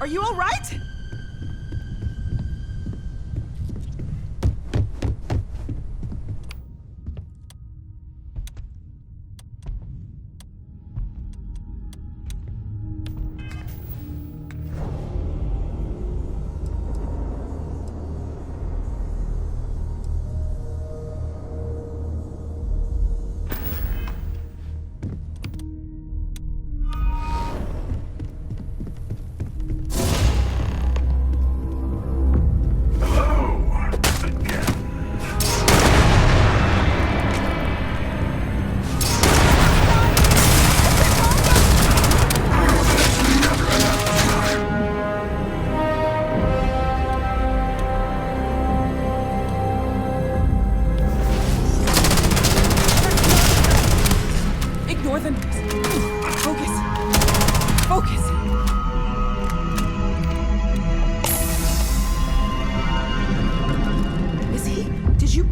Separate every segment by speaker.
Speaker 1: Are you all right? Ignore the noise. Focus. Focus. Is he? Did you?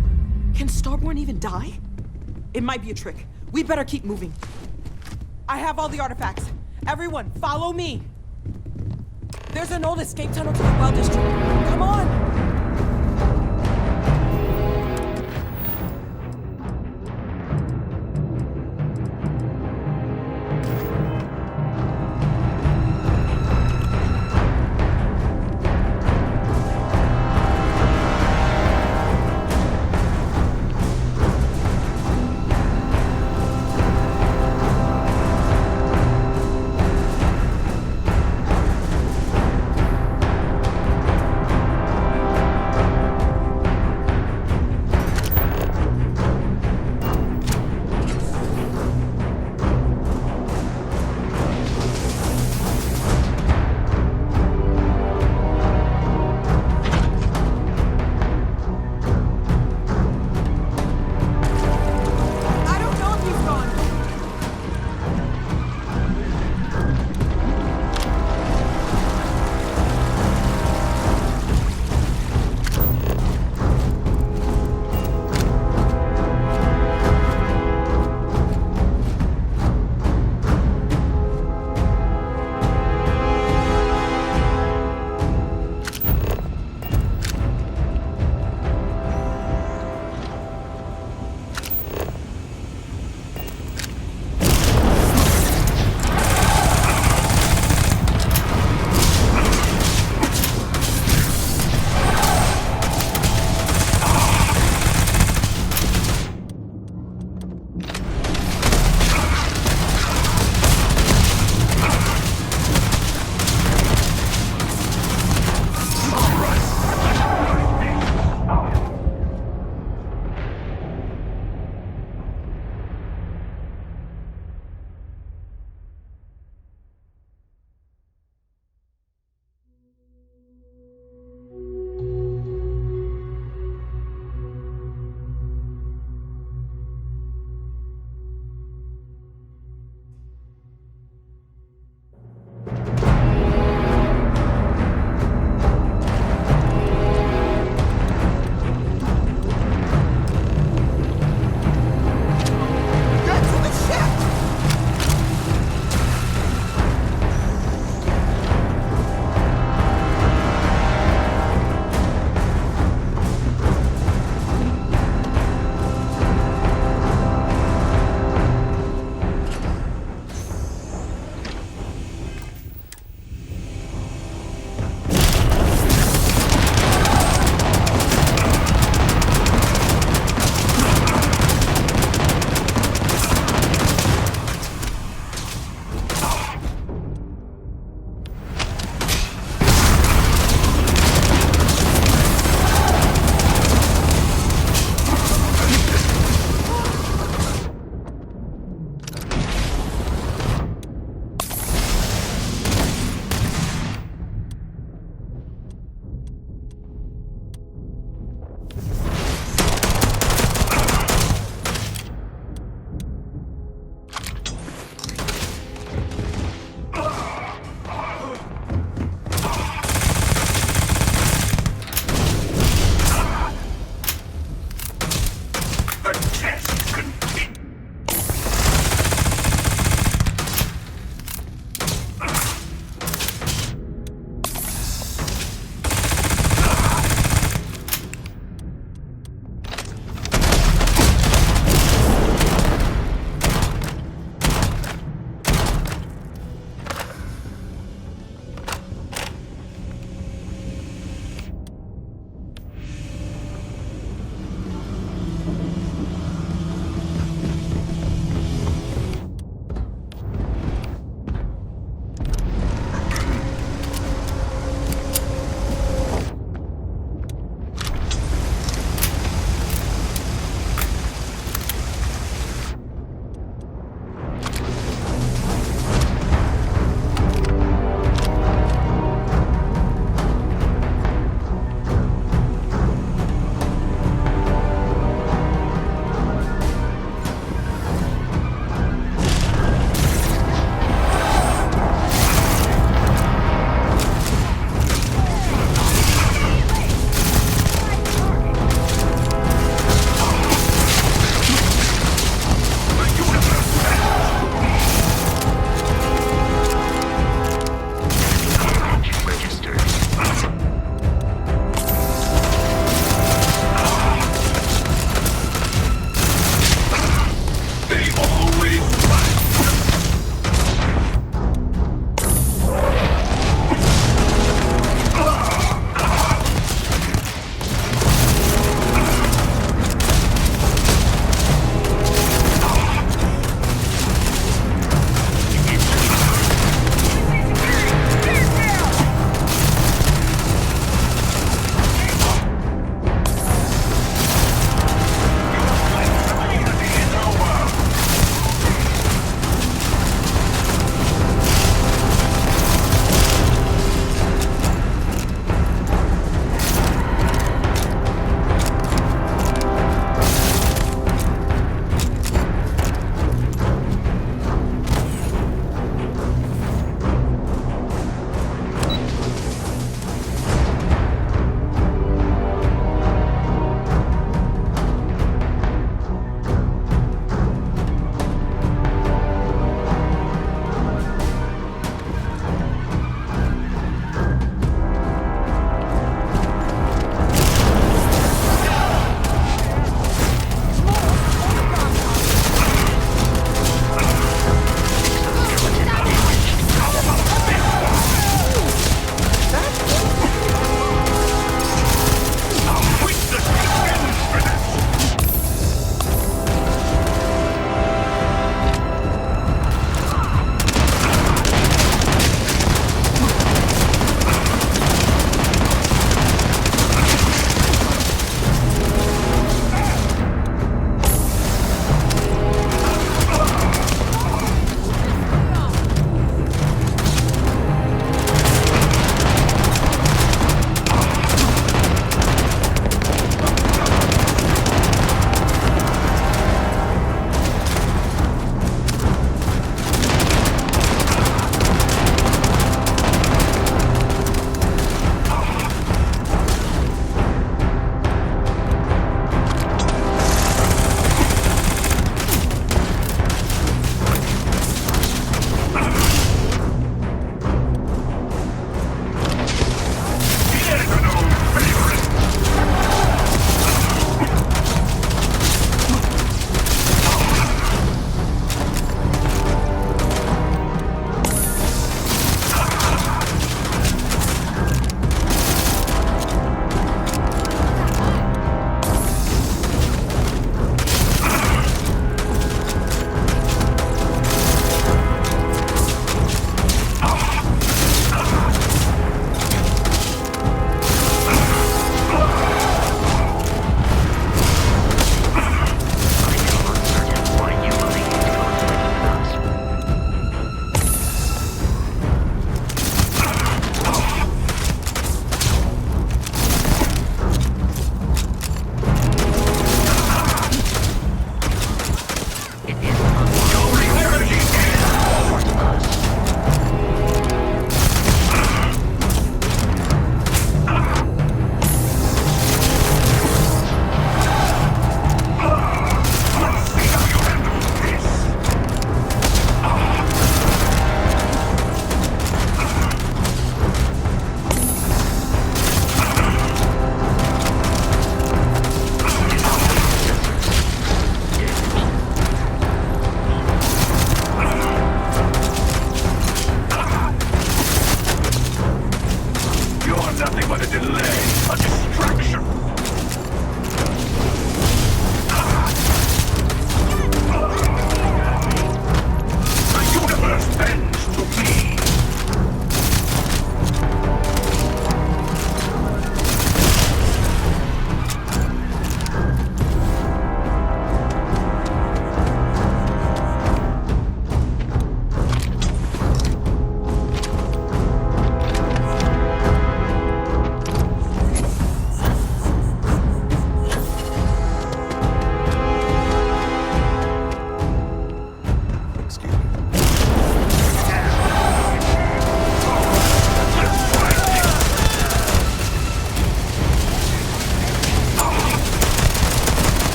Speaker 1: Can Starborn even die? It might be a trick. We better keep moving. I have all the artifacts. Everyone, follow me. There's an old escape tunnel to the well district. Come on.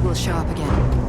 Speaker 2: will show up again.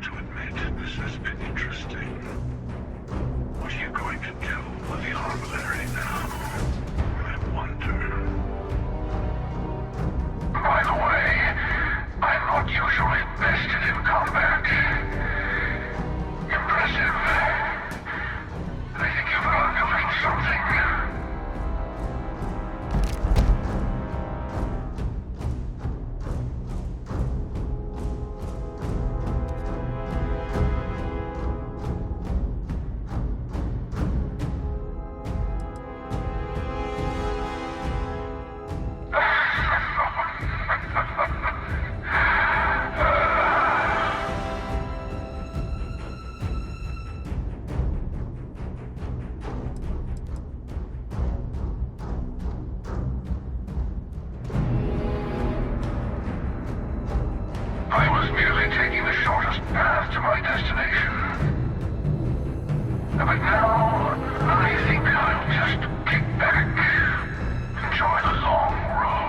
Speaker 2: have to admit, this has been interesting. What are you going to do with the armillary now? I wonder. By the way, I'm not usually vested in combat. Impressive. I think you've learned a little something. I was merely taking the shortest path to my destination. But now, I think I'll just kick back, enjoy the long road.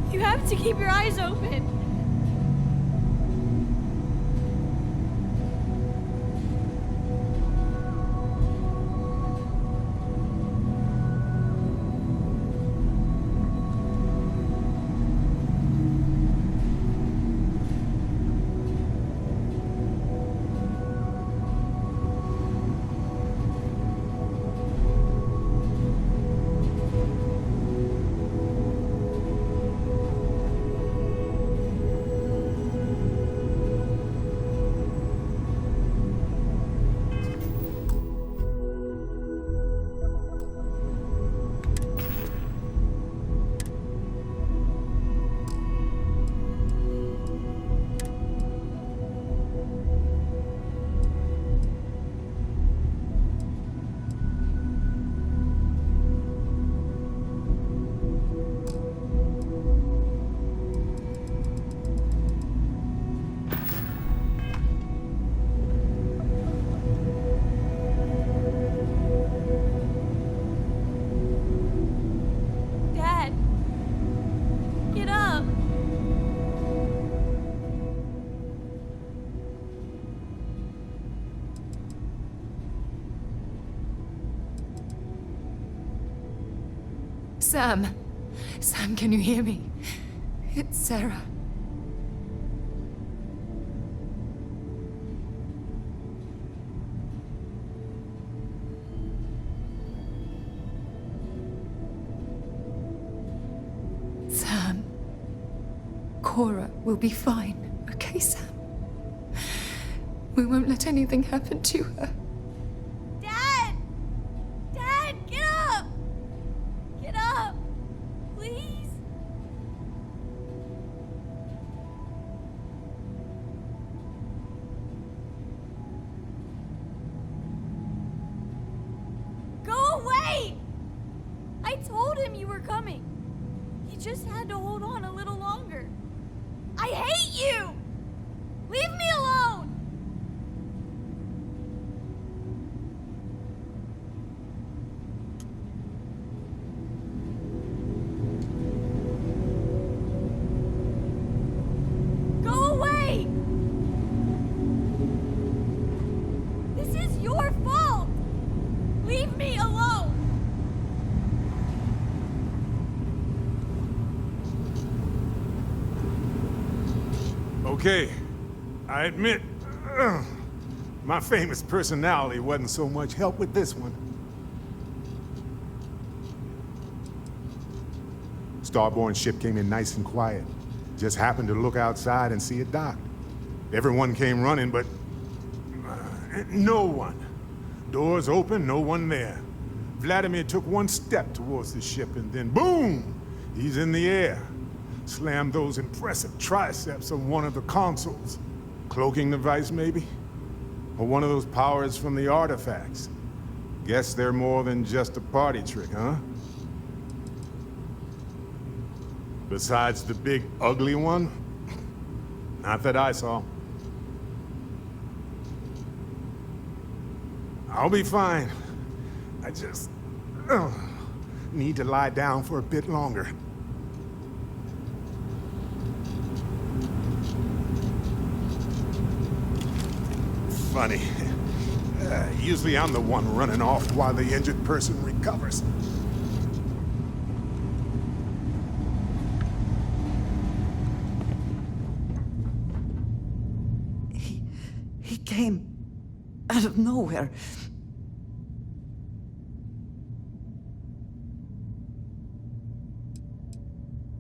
Speaker 3: You have to keep your eyes open.
Speaker 4: Sam. Sam, can you hear me? It's Sarah. Sam. Cora will be fine, okay, Sam? We won't let anything happen to her.
Speaker 3: Dad! Dad, get up! Get up! Please? Go away! I told him you were coming. He just had to hold on a little longer. I hate you! Leave me alone! Go away! This is your fault! Leave me alone!
Speaker 5: Okay, I admit, my famous personality wasn't so much help with this one. Starborn's ship came in nice and quiet. Just happened to look outside and see it docked. Everyone came running, but no one. Doors open, no one there. Vladimir took one step towards the ship and then boom! He's in the air. Slammed those impressive triceps on one of the consoles. Cloaking device, maybe? Or one of those powers from the artifacts. Guess they're more than just a party trick, huh? Besides the big, ugly one? Not that I saw. I'll be fine. I just... need to lie down for a bit longer. Funny. Usually I'm the one running off while the injured person recovers.
Speaker 6: He came out of nowhere.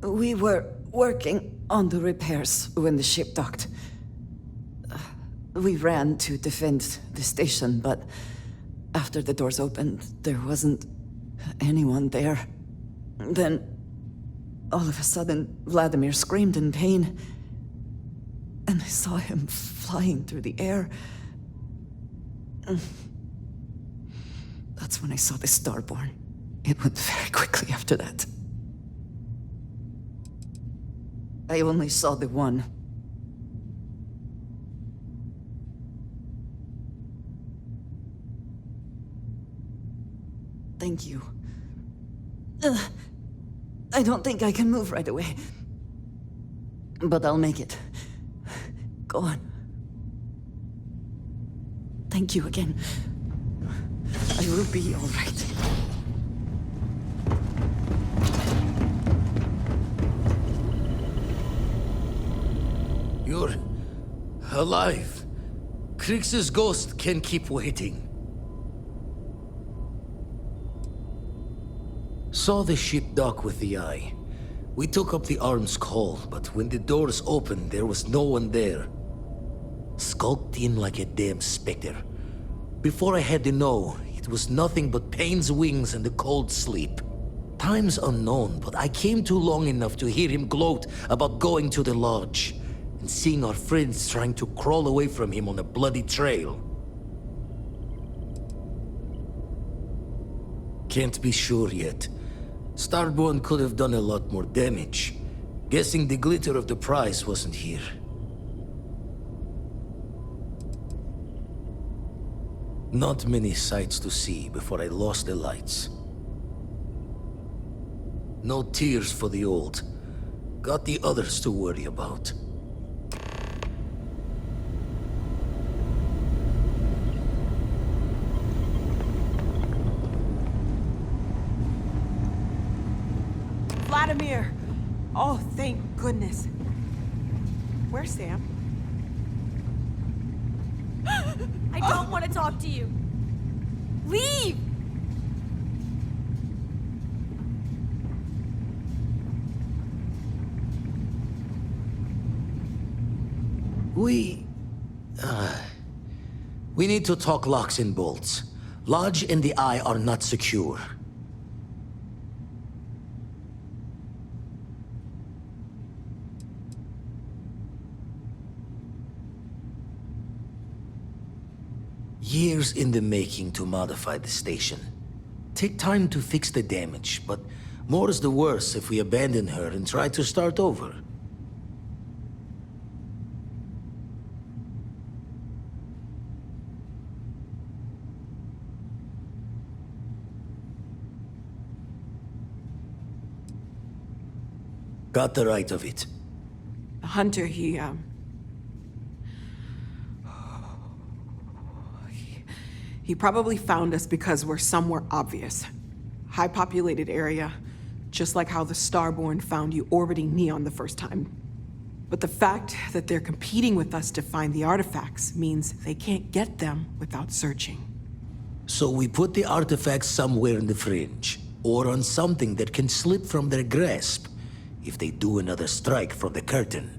Speaker 6: We were working on the repairs when the ship docked. We ran to defend the station, but after the doors opened, there wasn't anyone there. Then, all of a sudden, Vladimir screamed in pain, and I saw him flying through the air. That's when I saw the Starborn. It went very quickly after that. I only saw the one. Thank you. I don't think I can move right away. But I'll make it. Go on. Thank you again. I will be all right.
Speaker 7: You're alive. Krix's ghost can keep waiting. Saw the ship dock with the eye. We took up the arms call, but when the doors opened, there was no one there. Skulked in like a damn specter. Before I had to know, it was nothing but pain's wings and a cold sleep. Time's unknown, but I came too long enough to hear him gloat about going to the lodge and seeing our friends trying to crawl away from him on a bloody trail. Can't be sure yet. Starborn could have done a lot more damage. Guessing the glitter of the prize wasn't here. Not many sights to see before I lost the lights. No tears for the old. Got the others to worry about.
Speaker 1: Vladimir! Oh, thank goodness. Where's Sam?
Speaker 3: I don't want to talk to you. Leave!
Speaker 7: We need to talk locks and bolts. Lodge and the Eye are not secure. Years in the making to modify the station. Take time to fix the damage, but more is the worse if we abandon her and try to start over. Got the right of it.
Speaker 1: Hunter, he probably found us because we're somewhere obvious. High-populated area, just like how the Starborn found you orbiting Neon the first time. But the fact that they're competing with us to find the artifacts means they can't get them without searching.
Speaker 7: So we put the artifacts somewhere in the fringe, or on something that can slip from their grasp if they do another strike from the curtain.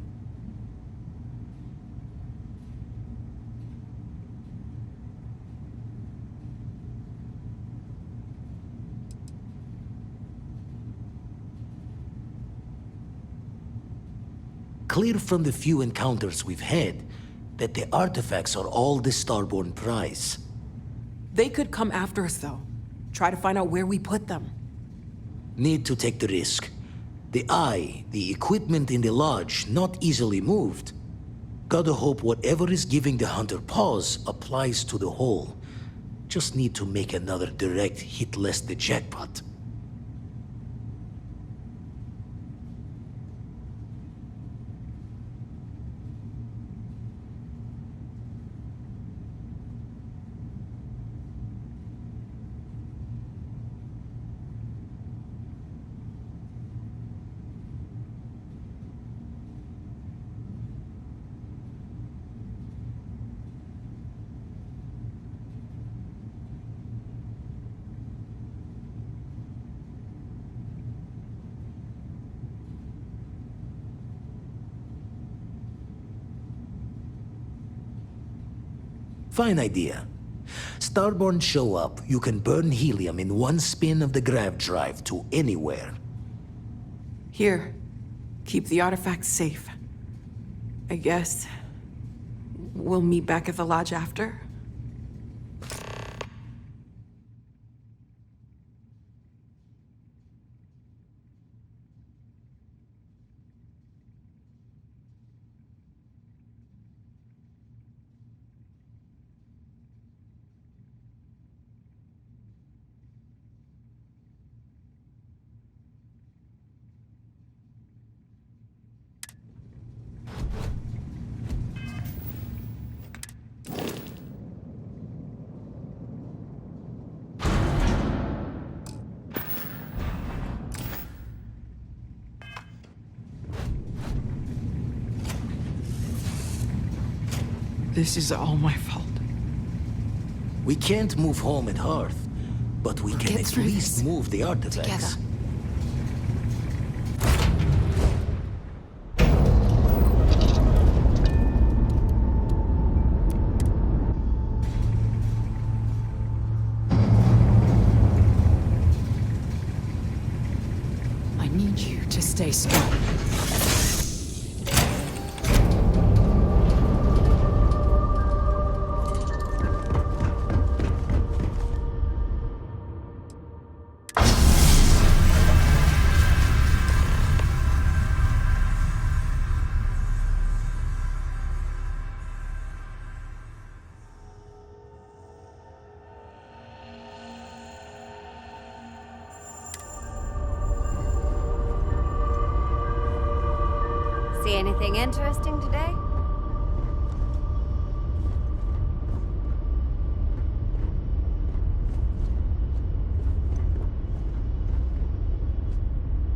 Speaker 7: Clear from the few encounters we've had that the artifacts are all the Starborn prize.
Speaker 1: They could come after us, though. Try to find out where we put them.
Speaker 7: Need to take the risk. The Eye, the equipment in the lodge, not easily moved. Gotta hope whatever is giving the Hunter pause applies to the whole. Just need to make another direct hit less the jackpot. Fine idea. Starborn show up, you can burn helium in one spin of the grav drive to anywhere.
Speaker 1: Here, keep the artifacts safe. I guess we'll meet back at the lodge after? This is all my fault.
Speaker 7: We can't move home at Hearth, but we can
Speaker 4: get
Speaker 7: at
Speaker 4: through
Speaker 7: least
Speaker 4: this
Speaker 7: move the artifacts.
Speaker 4: together. I need you to stay strong.
Speaker 8: See anything interesting today?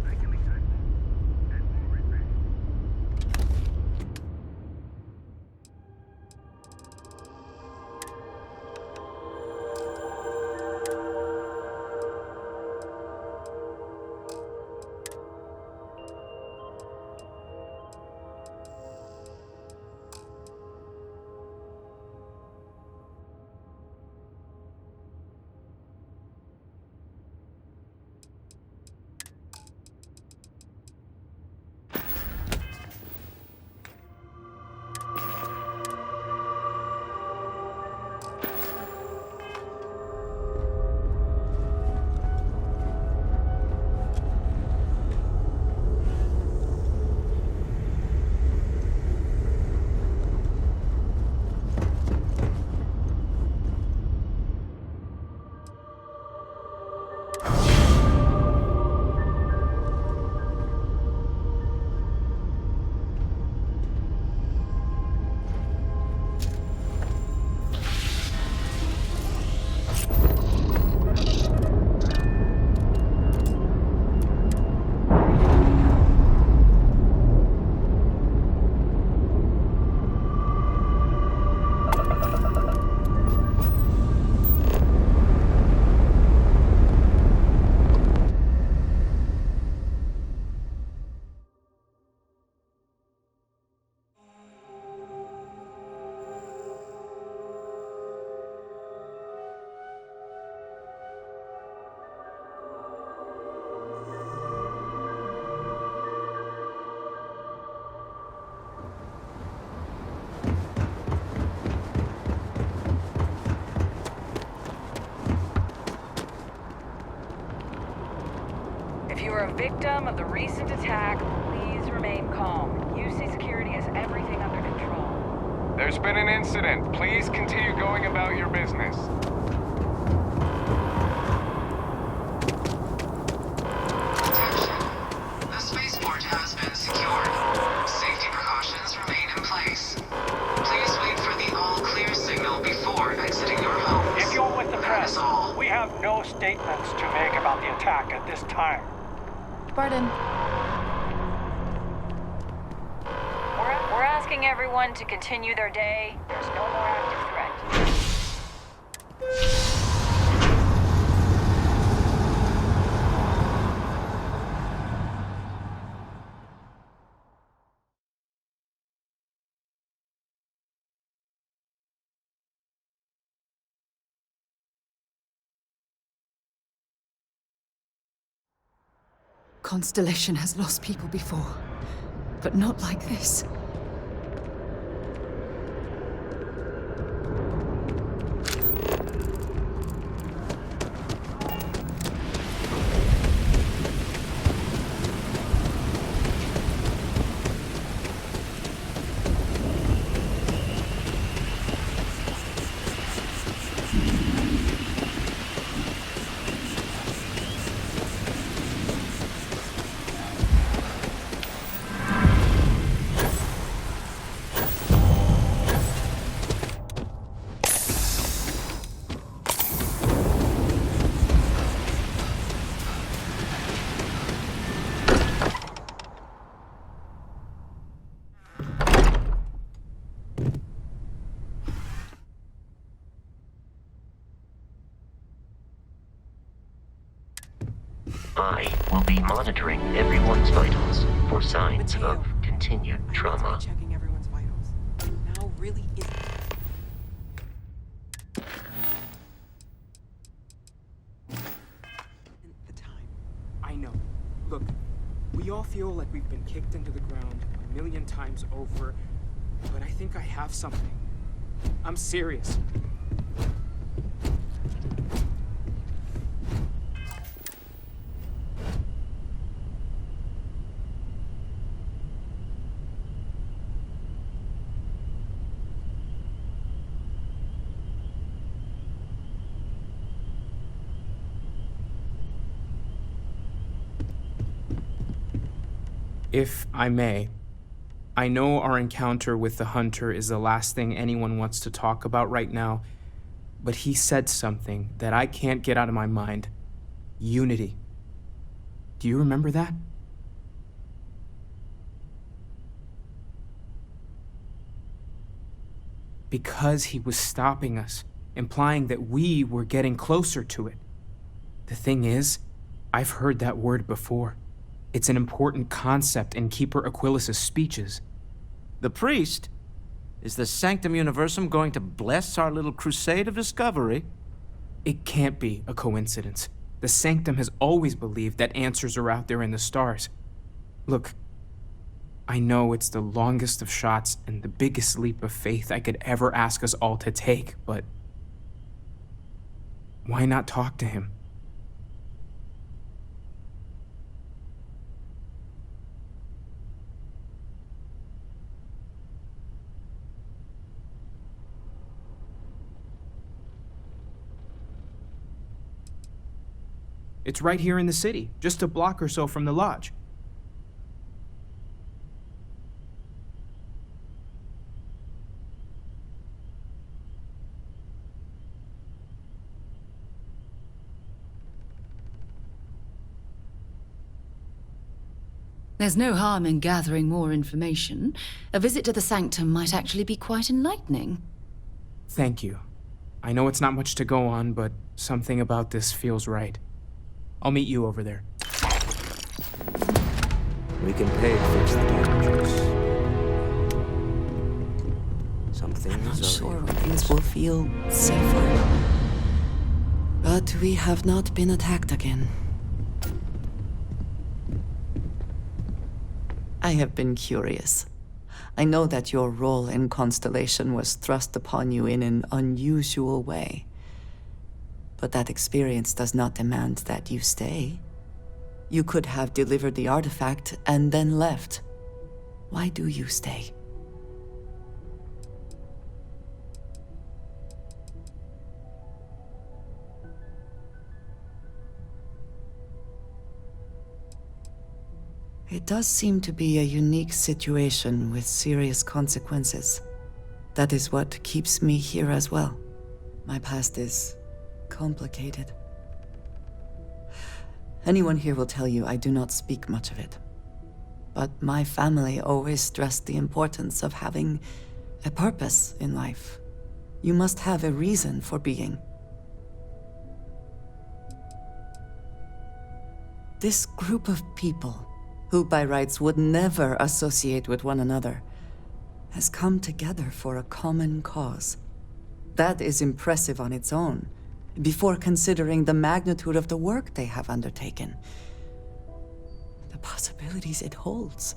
Speaker 2: Regularly
Speaker 9: If you are a victim of the recent attack, please remain calm. UC Security has everything under control.
Speaker 10: There's been an incident. Please continue going about your business.
Speaker 11: Attention. The spaceport has been secured. Safety precautions remain in place. Please wait for the all-clear signal before exiting your homes.
Speaker 12: If you're with the
Speaker 11: That
Speaker 12: press,
Speaker 11: is all.
Speaker 12: we have no statements to make about the attack at this time.
Speaker 4: Barton,
Speaker 9: We're asking everyone to continue their day. There's no more active threat.
Speaker 4: Constellation has lost people before, but not like this.
Speaker 13: I will be monitoring everyone's vitals for signs
Speaker 1: Mateo,
Speaker 13: of continued
Speaker 1: I
Speaker 13: trauma.
Speaker 1: tried checking everyone's vitals. Now really is the time.
Speaker 14: I know. Look, we all feel like we've been kicked into the ground a million times over, but I think I have something. I'm serious. If I may, I know our encounter with the Hunter is the last thing anyone wants to talk about right now, but he said something that I can't get out of my mind. Unity. Do you remember that? Because he was stopping us, implying that we were getting closer to it. The thing is, I've heard that word before. It's an important concept in Keeper Aquilas's speeches.
Speaker 15: The priest? Is the Sanctum Universum going to bless our little crusade of discovery?
Speaker 14: It can't be a coincidence. The Sanctum has always believed that answers are out there in the stars. Look, I know it's the longest of shots and the biggest leap of faith I could ever ask us all to take, but why not talk to him? It's right here in the city, just a block or so from the lodge.
Speaker 4: There's no harm in gathering more information. A visit to the Sanctum might actually be quite enlightening.
Speaker 14: Thank you. I know it's not much to go on, but something about this feels right. I'll meet you over there.
Speaker 15: We can pay to fix the damages. Some things
Speaker 6: I'm not
Speaker 15: are
Speaker 6: sure when things will feel safer. But we have not been attacked again. I have been curious. I know that your role in Constellation was thrust upon you in an unusual way. But that experience does not demand that you stay. You could have delivered the artifact and then left. Why do you stay? It does seem to be a unique situation with serious consequences. That is what keeps me here as well. My past is complicated. Anyone here will tell you I do not speak much of it. But my family always stressed the importance of having a purpose in life. You must have a reason for being. This group of people, who by rights would never associate with one another, has come together for a common cause. That is impressive on its own, before considering the magnitude of the work they have undertaken. The possibilities it holds.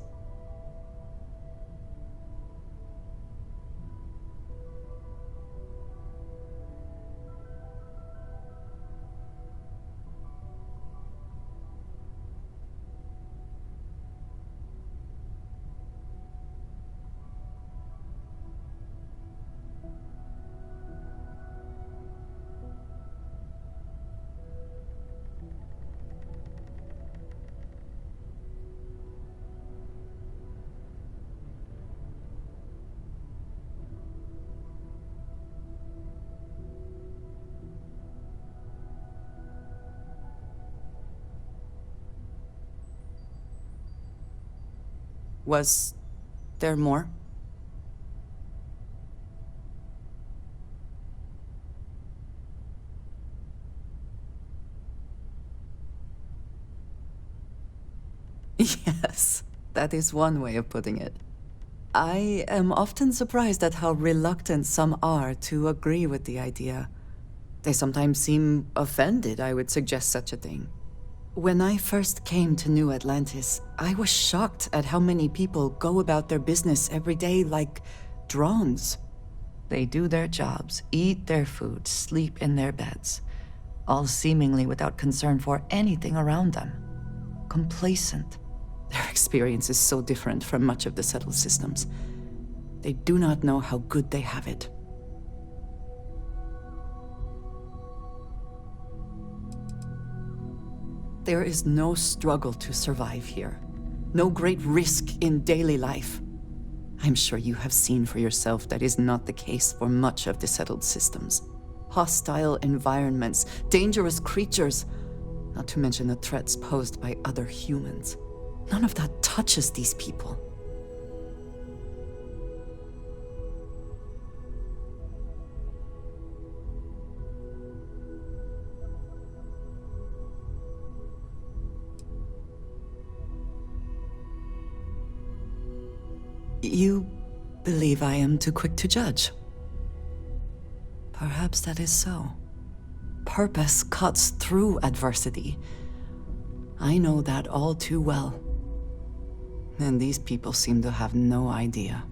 Speaker 6: Was there more? Yes, that is one way of putting it. I am often surprised at how reluctant some are to agree with the idea. They sometimes seem offended I would suggest such a thing. When I first came to New Atlantis, I was shocked at how many people go about their business every day like drones. They do their jobs, eat their food, sleep in their beds, all seemingly without concern for anything around them. Complacent. Their experience is so different from much of the settled systems. They do not know how good they have it. There is no struggle to survive here. No great risk in daily life. I'm sure you have seen for yourself that is not the case for much of the settled systems. Hostile environments, dangerous creatures, not to mention the threats posed by other humans. None of that touches these people. You believe I am too quick to judge. Perhaps that is so. Purpose cuts through adversity. I know that all too well. And these people seem to have no idea.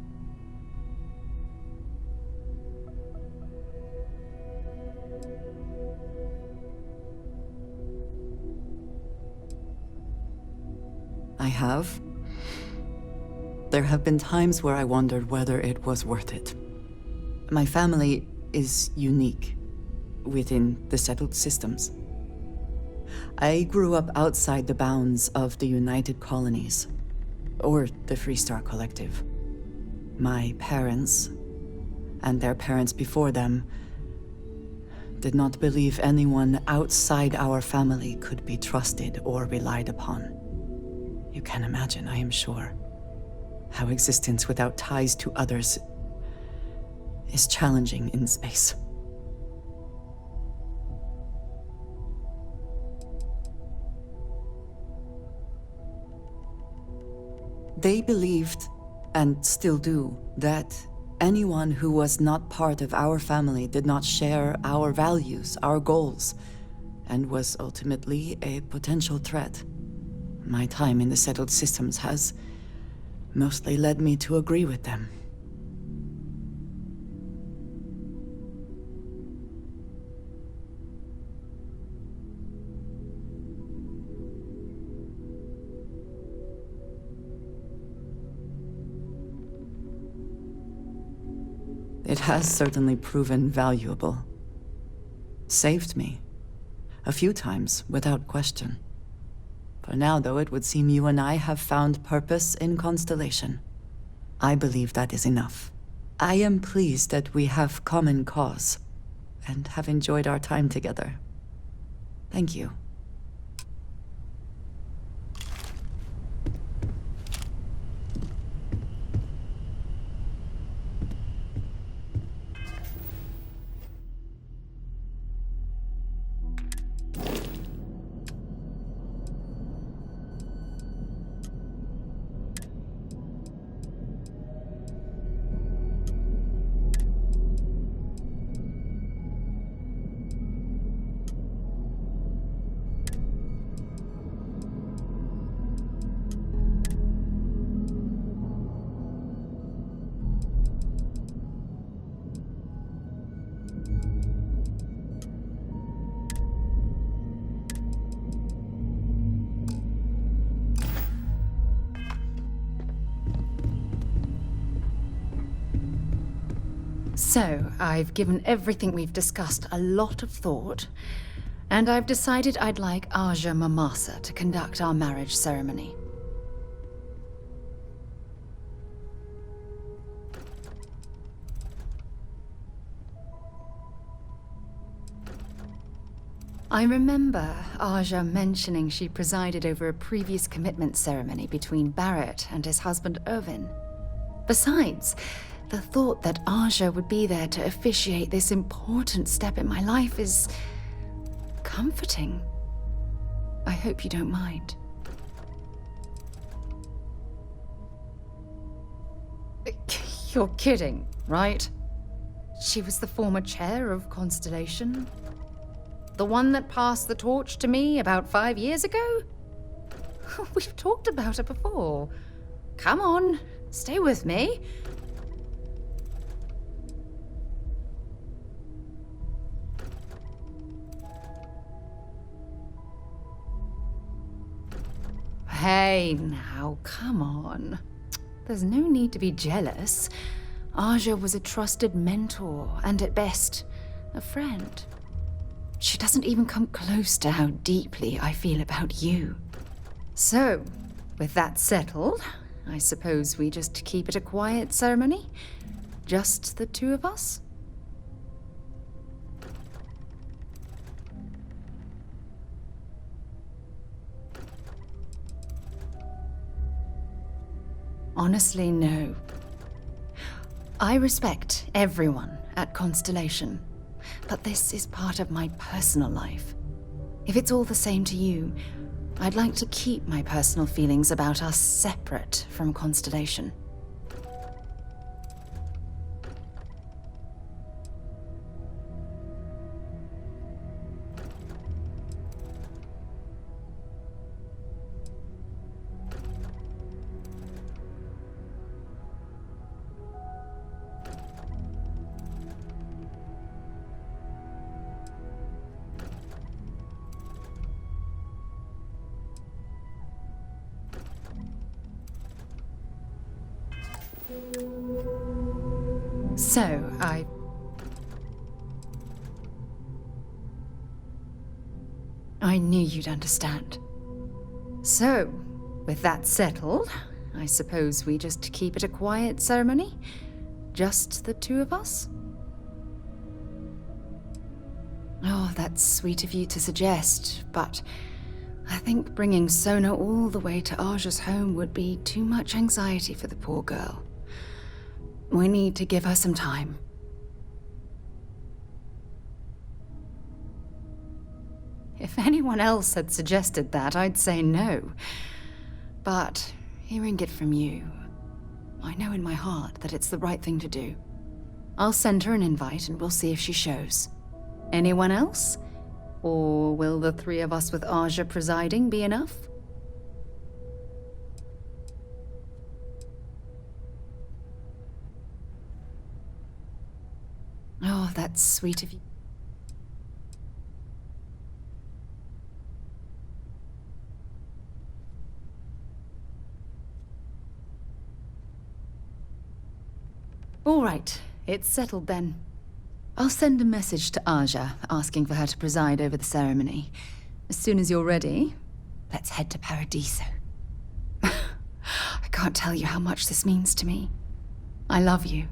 Speaker 6: I have. There have been times where I wondered whether it was worth it. My family is unique within the settled systems. I grew up outside the bounds of the United Colonies, or the Freestar Collective. My parents, and their parents before them, did not believe anyone outside our family could be trusted or relied upon. You can imagine, I am sure, how existence without ties to others is challenging in space. They believed, and still do, that anyone who was not part of our family did not share our values, our goals, and was ultimately a potential threat. My time in the settled systems has mostly led me to agree with them. It has certainly proven valuable. Saved me. A few times, without question. For now, though, it would seem you and I have found purpose in Constellation. I believe that is enough. I am pleased that we have common cause, and have enjoyed our time together. Thank you.
Speaker 16: So, I've given everything we've discussed a lot of thought, and I've decided I'd like Aja Mamasa to conduct our marriage ceremony. I remember Aja mentioning she presided over a previous commitment ceremony between Barrett and his husband Irvin. Besides, the thought that Aja would be there to officiate this important step in my life is comforting. I hope you don't mind. You're kidding, right? She was the former chair of Constellation? The one that passed the torch to me about 5 years ago? We've talked about her before. Come on, stay with me. Hey, now, come on. There's no need to be jealous. Aja was a trusted mentor, and at best, a friend. She doesn't even come close to how deeply I feel about you. So, with that settled, I suppose we just keep it a quiet ceremony? Just the two of us? Honestly, no. I respect everyone at Constellation, but this is part of my personal life. If it's all the same to you, I'd like to keep my personal feelings about us separate from Constellation. So, I knew you'd understand. So, with that settled, I suppose we just keep it a quiet ceremony? Just the two of us? Oh, that's sweet of you to suggest, but I think bringing Sona all the way to Aja's home would be too much anxiety for the poor girl. We need to give her some time. If anyone else had suggested that, I'd say no. But hearing it from you, I know in my heart that it's the right thing to do. I'll send her an invite and we'll see if she shows. Anyone else? Or will the three of us with Aja presiding be enough? Oh, that's sweet of you. All right, It's settled then. I'll send a message to Aja, asking for her to preside over the ceremony. As soon as you're ready, let's head to Paradiso. I can't tell you how much this means to me. I love you.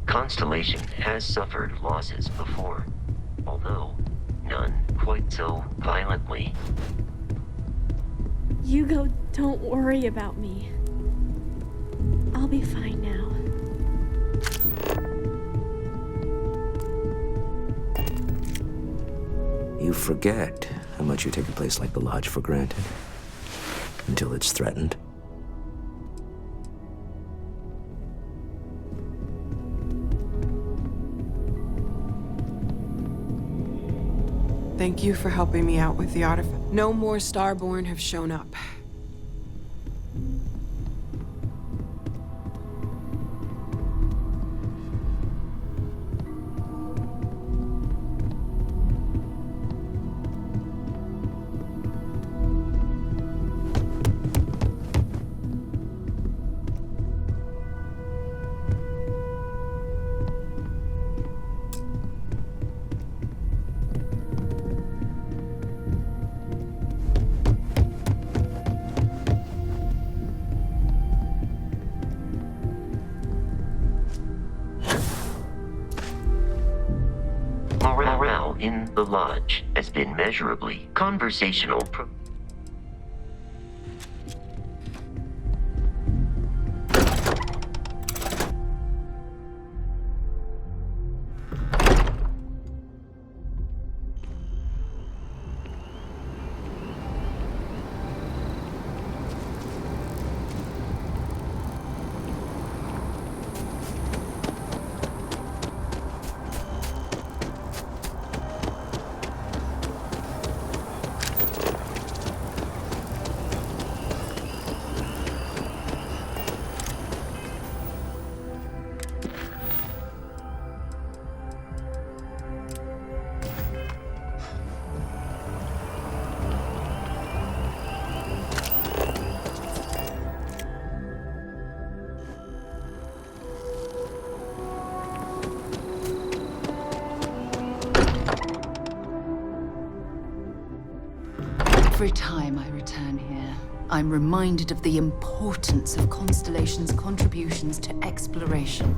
Speaker 13: Constellation has suffered losses before, although none quite so violently.
Speaker 17: Hugo, don't worry about me. I'll be fine now.
Speaker 18: You forget how much you take a place like the Lodge for granted. Until it's threatened.
Speaker 1: Thank you for helping me out with the artifact. No more Starborn have shown up.
Speaker 13: Morale in the Lodge has been measurably conversational.
Speaker 16: Every time I return here, I'm reminded of the importance of Constellation's contributions to exploration.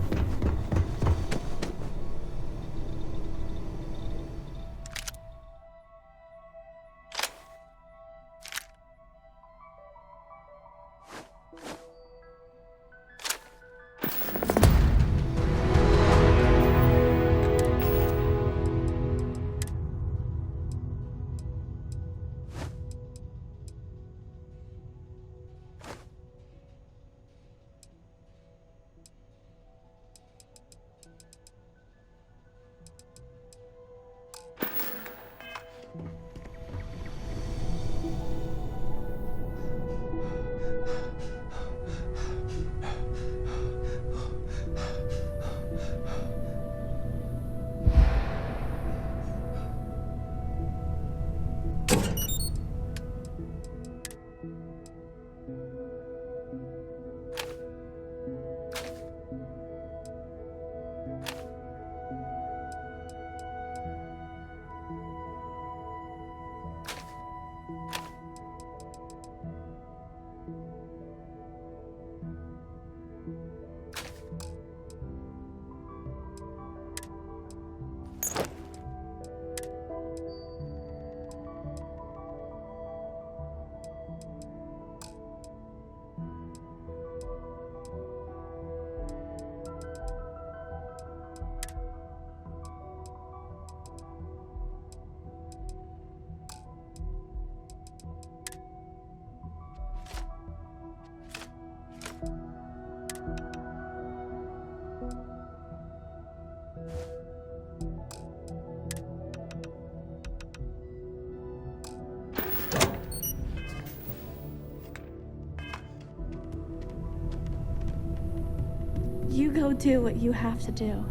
Speaker 17: You go do what you have to do.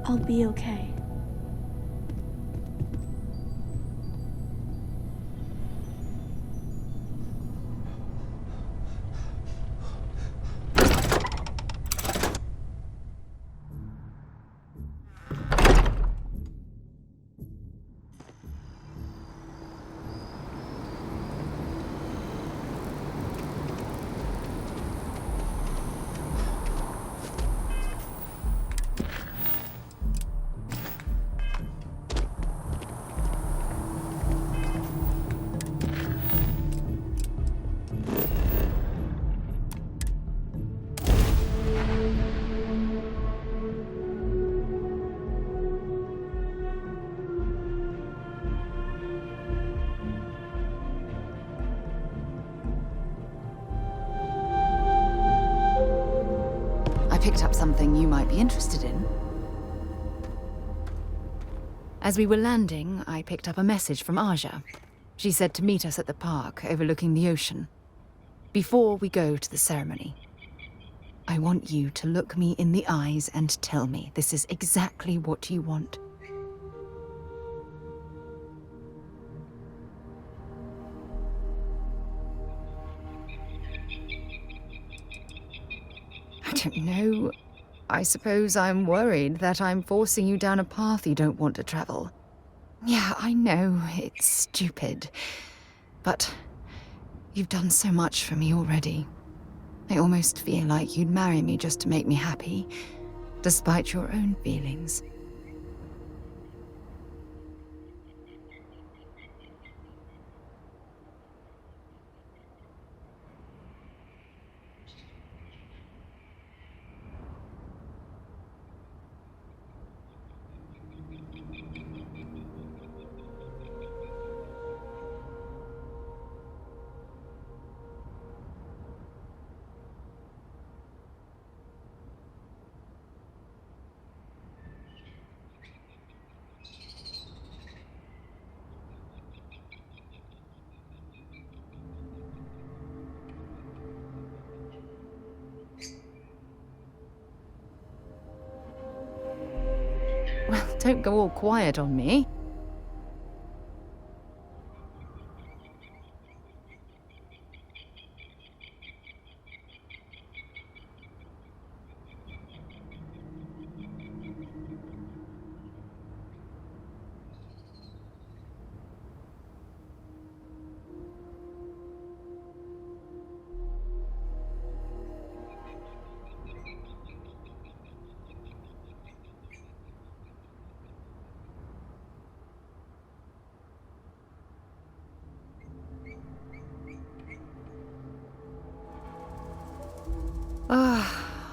Speaker 17: I'll be okay.
Speaker 16: Picked up something you might be interested in. As we were landing, I picked up a message from Aja. She said to meet us at the park overlooking the ocean. Before we go to the ceremony, I want you to look me in the eyes and tell me this is exactly what you want. I don't know. I suppose I'm worried that I'm forcing you down a path you don't want to travel. Yeah, I know, it's stupid. But you've done so much for me already. I almost feel like you'd marry me just to make me happy, despite your own feelings. Well, don't go all quiet on me.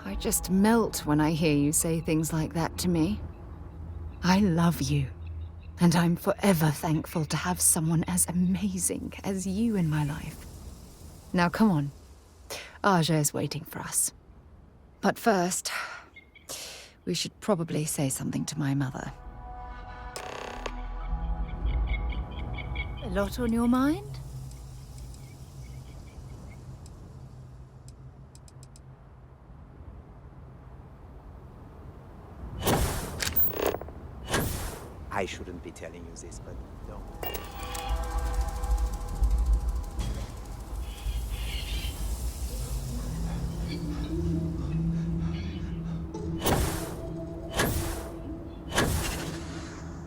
Speaker 16: I just melt when I hear you say things like that to me. I love you, and I'm forever thankful to have someone as amazing as you in my life. Now come on, Aja is waiting for us. But first, we should probably say something to my mother. A lot on your mind?
Speaker 19: I shouldn't be telling you this, but no.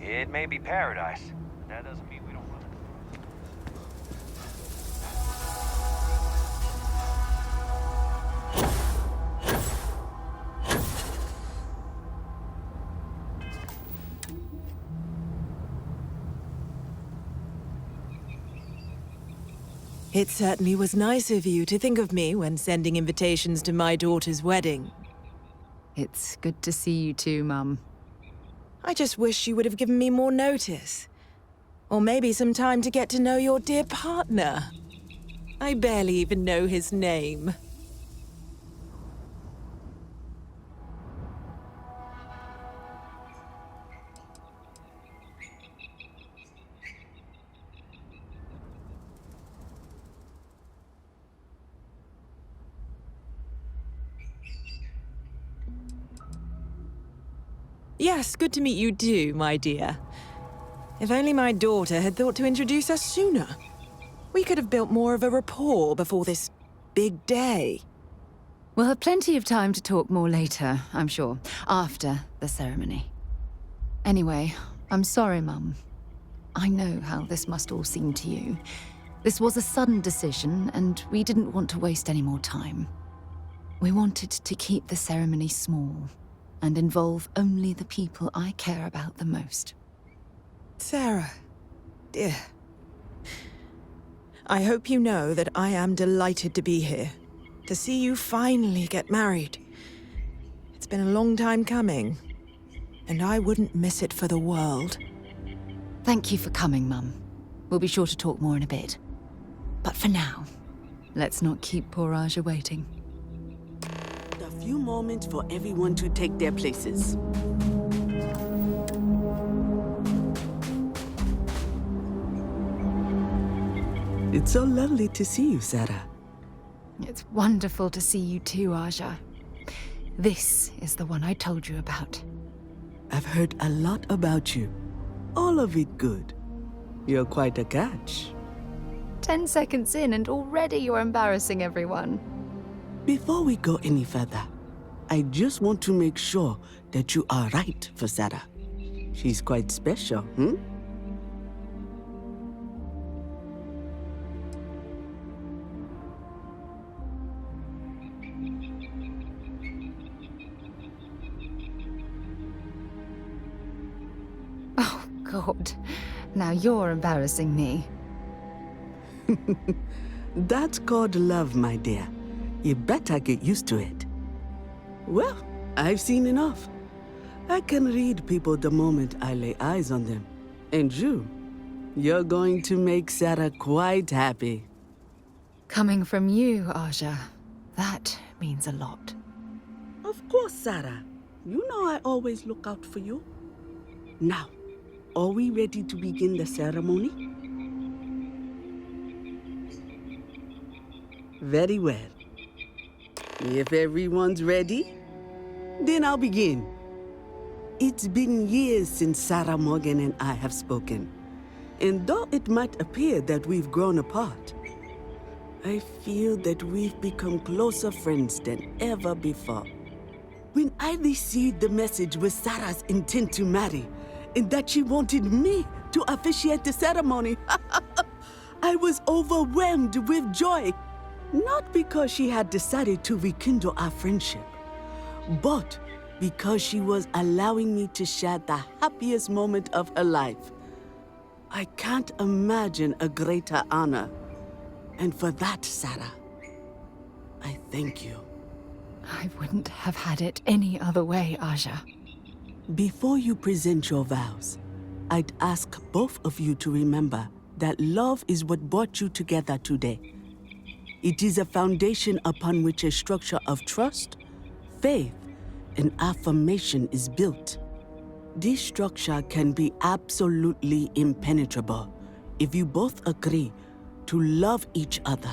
Speaker 20: It may be paradise, but that doesn't mean we don't run it.
Speaker 1: It certainly was nice of you to think of me when sending invitations to my daughter's wedding.
Speaker 16: It's good to see you too, Mum.
Speaker 1: I just wish you would have given me more notice. Or maybe some time to get to know your dear partner. I barely even know his name. Yes, good to meet you too, my dear. If only my daughter had thought to introduce us sooner. We could have built more of a rapport before this big day.
Speaker 16: We'll have plenty of time to talk more later, I'm sure, after the ceremony. Anyway, I'm sorry, Mum. I know how this must all seem to you. This was a sudden decision, and we didn't want to waste any more time. We wanted to keep the ceremony small and involve only the people I care about the most.
Speaker 1: Sarah, dear. I hope you know that I am delighted to be here, to see you finally get married. It's been a long time coming, and I wouldn't miss it for the world.
Speaker 16: Thank you for coming, Mum. We'll be sure to talk more in a bit. But for now, let's not keep poor Aja waiting.
Speaker 21: A few moments for everyone to take their places. It's so lovely to see you, Sarah.
Speaker 16: It's wonderful to see you too, Aja. This is the one I told you about.
Speaker 21: I've heard a lot about you. All of it good. You're quite a catch.
Speaker 16: 10 seconds in and already you're embarrassing everyone.
Speaker 21: Before we go any further, I just want to make sure that you are right for Sarah. She's quite special, hmm?
Speaker 16: Oh, God. Now you're embarrassing me.
Speaker 21: That's called love, my dear. You better get used to it. Well, I've seen enough. I can read people the moment I lay eyes on them. And you're going to make Sarah quite happy.
Speaker 16: Coming from you, Aja, that means a lot.
Speaker 21: Of course, Sarah. You know I always look out for you. Now, are we ready to begin the ceremony? Very well. If everyone's ready, then I'll begin. It's been years since Sarah Morgan and I have spoken. And though it might appear that we've grown apart, I feel that we've become closer friends than ever before. When I received the message with Sarah's intent to marry, and that she wanted me to officiate the ceremony, I was overwhelmed with joy. Not because she had decided to rekindle our friendship, but because she was allowing me to share the happiest moment of her life. I can't imagine a greater honor. And for that, Sarah, I thank you.
Speaker 16: I wouldn't have had it any other way, Aja.
Speaker 21: Before you present your vows, I'd ask both of you to remember that love is what brought you together today. It is a foundation upon which a structure of trust, faith, and affirmation is built. This structure can be absolutely impenetrable if you both agree to love each other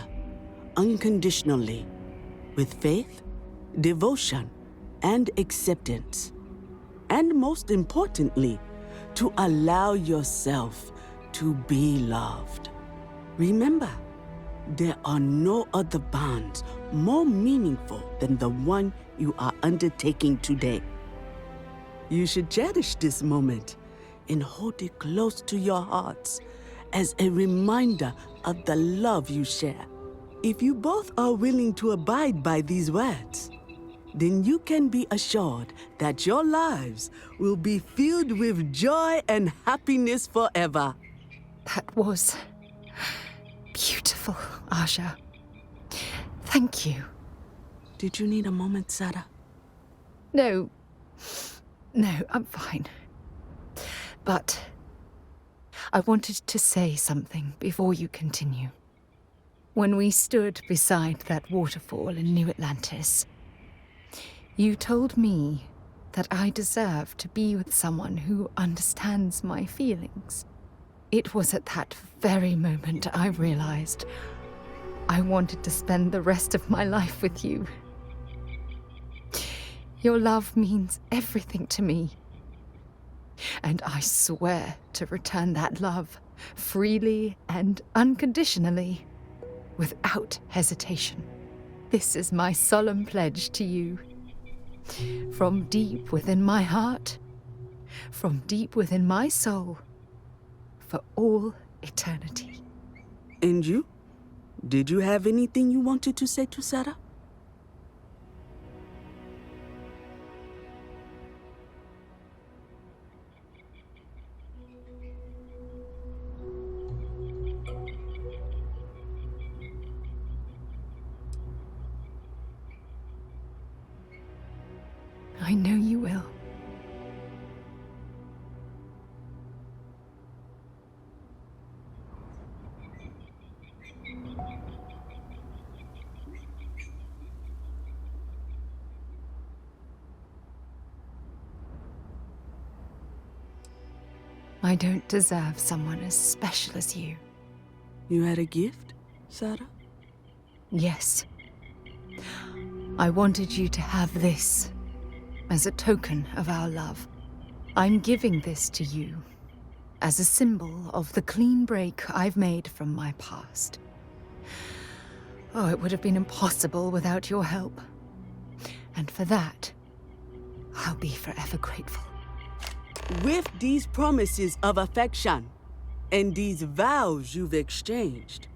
Speaker 21: unconditionally, with faith, devotion, and acceptance. And most importantly, to allow yourself to be loved. Remember, there are no other bonds more meaningful than the one you are undertaking today. You should cherish this moment and hold it close to your hearts as a reminder of the love you share. If you both are willing to abide by these words, then you can be assured that your lives will be filled with joy and happiness forever.
Speaker 16: That was beautiful, Aja. Thank you.
Speaker 21: Did you need a moment, Sarah?
Speaker 16: No, I'm fine. But I wanted to say something before you continue. When we stood beside that waterfall in New Atlantis, you told me that I deserve to be with someone who understands my feelings. It was at that very moment I realized I wanted to spend the rest of my life with you. Your love means everything to me, And I swear to return that love freely and unconditionally, without hesitation. This is my solemn pledge to you. From deep within my heart, from deep within my soul, for all eternity.
Speaker 21: And you? Did you have anything you wanted to say to Sarah?
Speaker 16: I know you will. I don't deserve someone as special as you.
Speaker 21: You had a gift, Sarah?
Speaker 16: Yes. I wanted you to have this as a token of our love. I'm giving this to you as a symbol of the clean break I've made from my past. Oh, it would have been impossible without your help. And for that, I'll be forever grateful.
Speaker 21: With these promises of affection and these vows you've exchanged,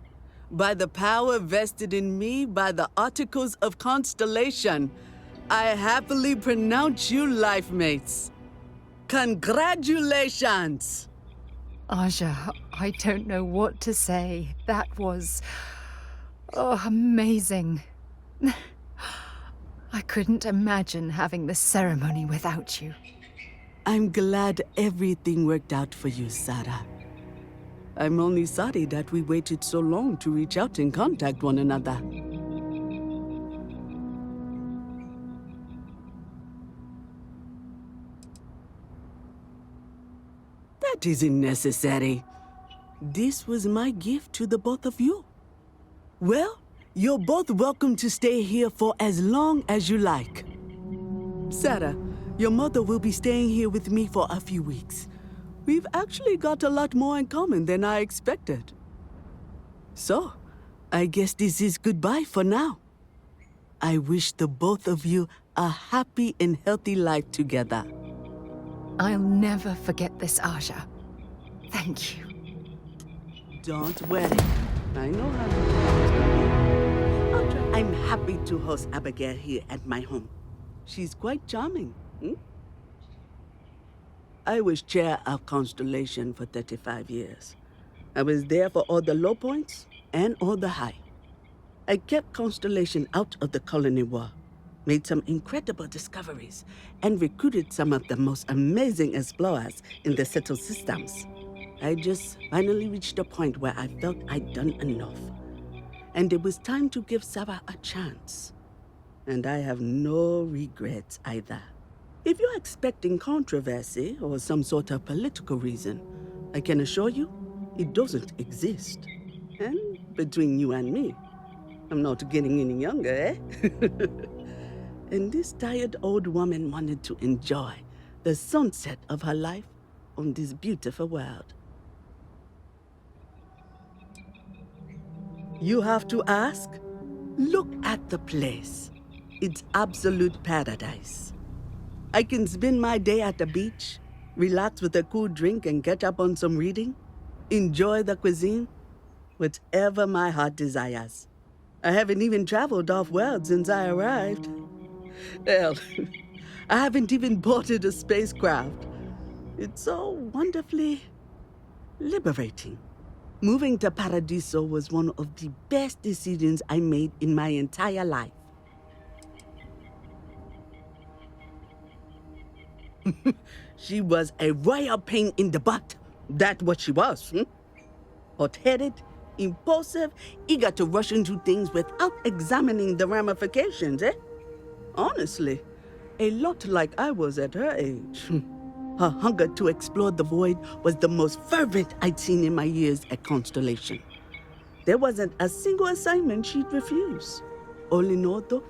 Speaker 21: by the power vested in me by the Articles of Constellation, I happily pronounce you life mates. Congratulations!
Speaker 16: Aja, I don't know what to say. That was... amazing. I couldn't imagine having the ceremony without you.
Speaker 21: I'm glad everything worked out for you, Sarah. I'm only sorry that we waited so long to reach out and contact one another. That isn't necessary. This was my gift to the both of you. Well, you're both welcome to stay here for as long as you like. Sarah, your mother will be staying here with me for a few weeks. We've actually got a lot more in common than I expected. So, I guess this is goodbye for now. I wish the both of you a happy and healthy life together.
Speaker 16: I'll never forget this, Aja. Thank you.
Speaker 21: Don't worry. I know how to... I'm happy to host Abigail here at my home. She's quite charming. I was chair of Constellation for 35 years. I was there for all the low points and all the high. I kept Constellation out of the colony war, made some incredible discoveries, and recruited some of the most amazing explorers in the settled systems. I just finally reached a point where I felt I'd done enough. And it was time to give Sarah a chance. And I have no regrets either. If you're expecting controversy or some sort of political reason, I can assure you, it doesn't exist. And between you and me, I'm not getting any younger, eh? And this tired old woman wanted to enjoy the sunset of her life on this beautiful world. You have to ask? Look at the place. It's absolute paradise. I can spend my day at the beach, relax with a cool drink and catch up on some reading, enjoy the cuisine, whatever my heart desires. I haven't even traveled off-world since I arrived. Hell, I haven't even boarded a spacecraft. It's so wonderfully liberating. Moving to Paradiso was one of the best decisions I made in my entire life. She was a royal pain in the butt. That's what she was. Hot-headed, impulsive, eager to rush into things without examining the ramifications, eh? Honestly, a lot like I was at her age. Her hunger to explore the void was the most fervent I'd seen in my years at Constellation. There wasn't a single assignment she'd refuse. All in all, though,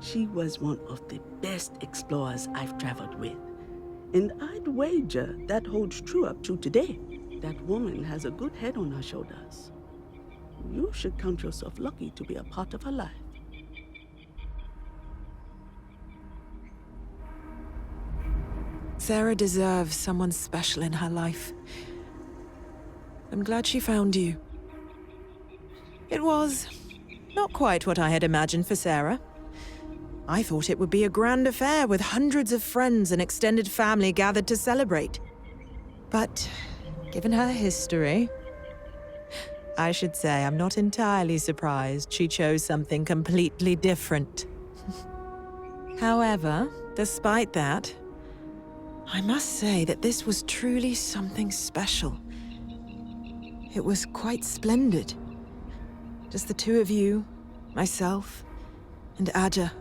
Speaker 21: she was one of the best explorers I've traveled with. And I'd wager that holds true up to today. That woman has a good head on her shoulders. You should count yourself lucky to be a part of her life.
Speaker 1: Sarah deserves someone special in her life. I'm glad she found you. It was not quite what I had imagined for Sarah. I thought it would be a grand affair with hundreds of friends and extended family gathered to celebrate. But given her history, I should say I'm not entirely surprised she chose something completely different. However, despite that, I must say that this was truly something special. It was quite splendid. Just the two of you, myself, and Aja.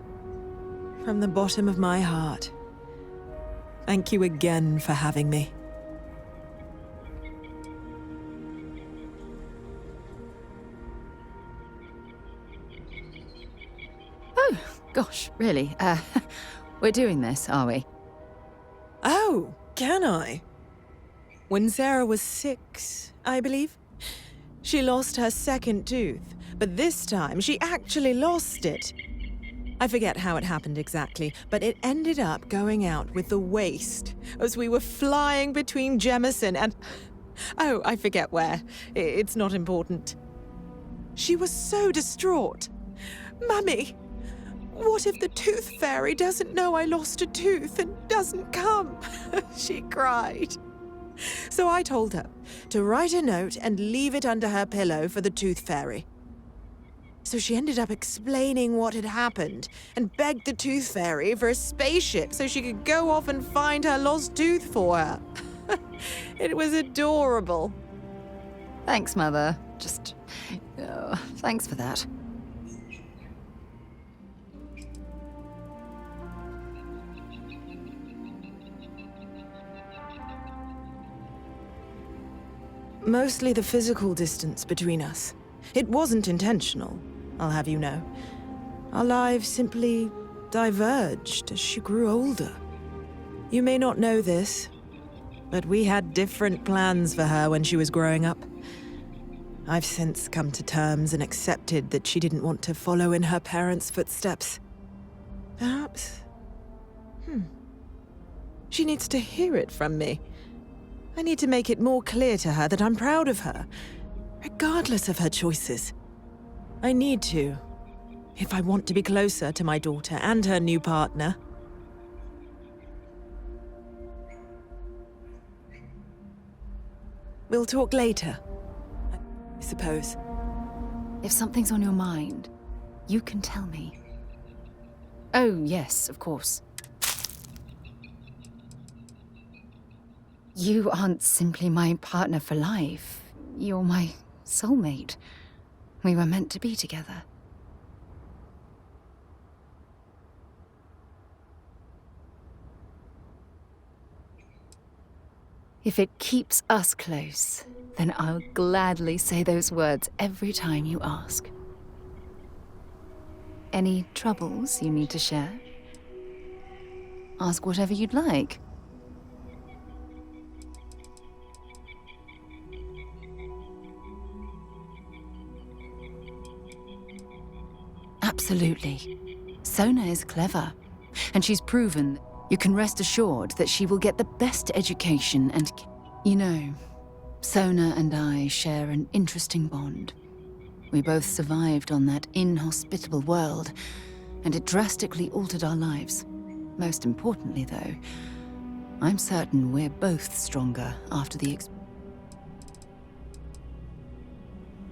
Speaker 1: From the bottom of my heart, thank you again for having me.
Speaker 16: Oh, gosh, really? We're doing this, are we?
Speaker 1: Oh, can I? When Sarah was 6, I believe, she lost her second tooth, but this time she actually lost it. I forget how it happened exactly, but it ended up going out with the waste as we were flying between Jemison and... Oh, I forget where. It's not important. She was so distraught. Mummy, what if the Tooth Fairy doesn't know I lost a tooth and doesn't come? She cried. So I told her to write a note and leave it under her pillow for the Tooth Fairy. So she ended up explaining what had happened and begged the Tooth Fairy for a spaceship so she could go off and find her lost tooth for her. It was adorable.
Speaker 16: Thanks, Mother. Thanks for that.
Speaker 1: Mostly the physical distance between us. It wasn't intentional, I'll have you know. Our lives simply diverged as she grew older. You may not know this, but we had different plans for her when she was growing up. I've since come to terms and accepted that she didn't want to follow in her parents' footsteps. Perhaps... She needs to hear it from me. I need to make it more clear to her that I'm proud of her, regardless of her choices. I need to, if I want to be closer to my daughter and her new partner. We'll talk later, I suppose.
Speaker 16: If something's on your mind, you can tell me. Oh, yes, of course. You aren't simply my partner for life. You're my soulmate. We were meant to be together. If it keeps us close, then I'll gladly say those words every time you ask. Any troubles you need to share? Ask whatever you'd like. Absolutely. Sona is clever, and she's proven you can rest assured that she will get the best education and... You know, Sona and I share an interesting bond. We both survived on that inhospitable world, and it drastically altered our lives. Most importantly, though, I'm certain we're both stronger after the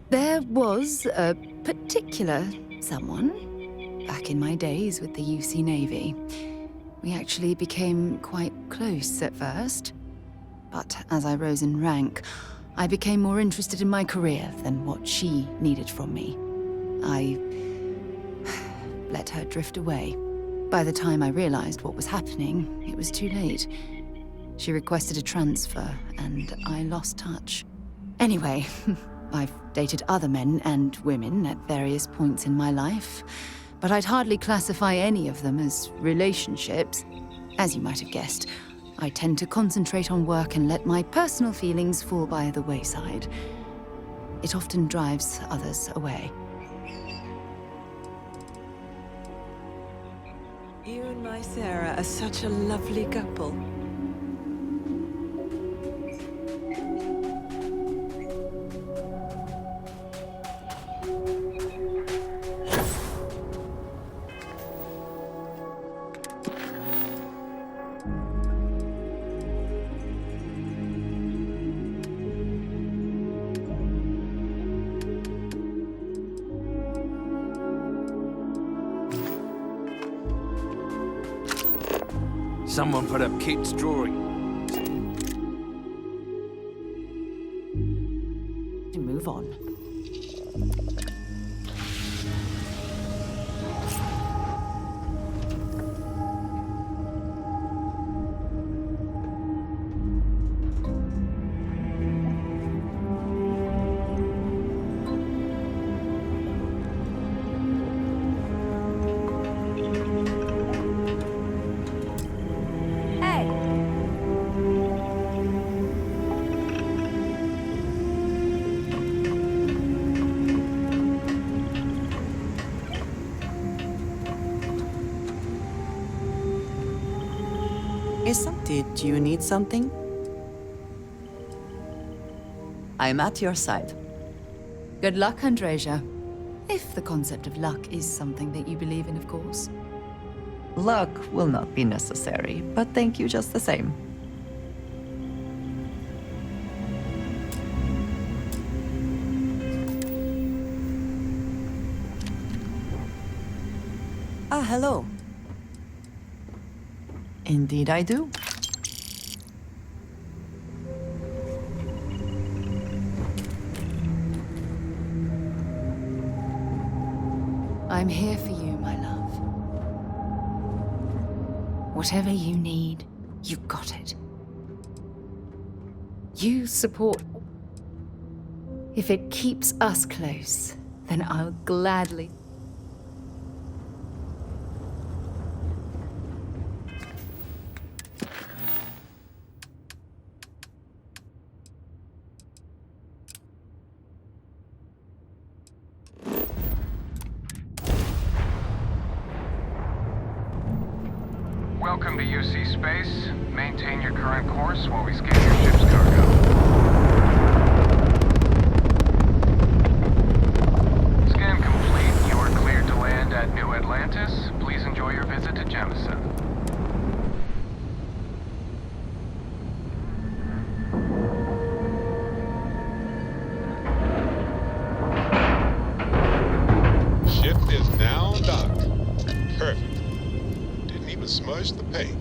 Speaker 16: There was a particular someone back in my days with the UC Navy. We actually became quite close at first, but as I rose in rank, I became more interested in my career than what she needed from me. I let her drift away. By the time I realized what was happening, it was too late. She requested a transfer, and I lost touch. Anyway, I've dated other men and women at various points in my life, but I'd hardly classify any of them as relationships. As you might have guessed, I tend to concentrate on work and let my personal feelings fall by the wayside. It often drives others away.
Speaker 6: You and my Sarah are such a lovely couple.
Speaker 15: Someone put up Kate's drawing.
Speaker 16: Move on.
Speaker 6: Did you need something? I'm at your side.
Speaker 16: Good luck, Andreja. If the concept of luck is something that you believe in, of course.
Speaker 6: Luck will not be necessary, but thank you just the same. Ah, hello. Indeed I do.
Speaker 16: I'm here for you, my love. Whatever you need, you got it. You support. If it keeps us close, then I'll gladly.
Speaker 10: Welcome to UC Space. Maintain your current course while we scan your ship's cargo. Scan complete. You are cleared to land at New Atlantis. Please enjoy your visit to Jemison.
Speaker 5: Ship is now docked. Perfect. Didn't even smudge the paint.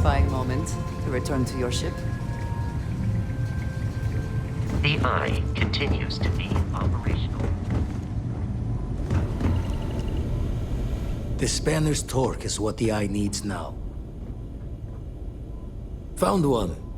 Speaker 6: satisfying moment to return to your ship.
Speaker 13: The Eye continues to be operational.
Speaker 7: The Spanner's torque is what the Eye needs now. Found one.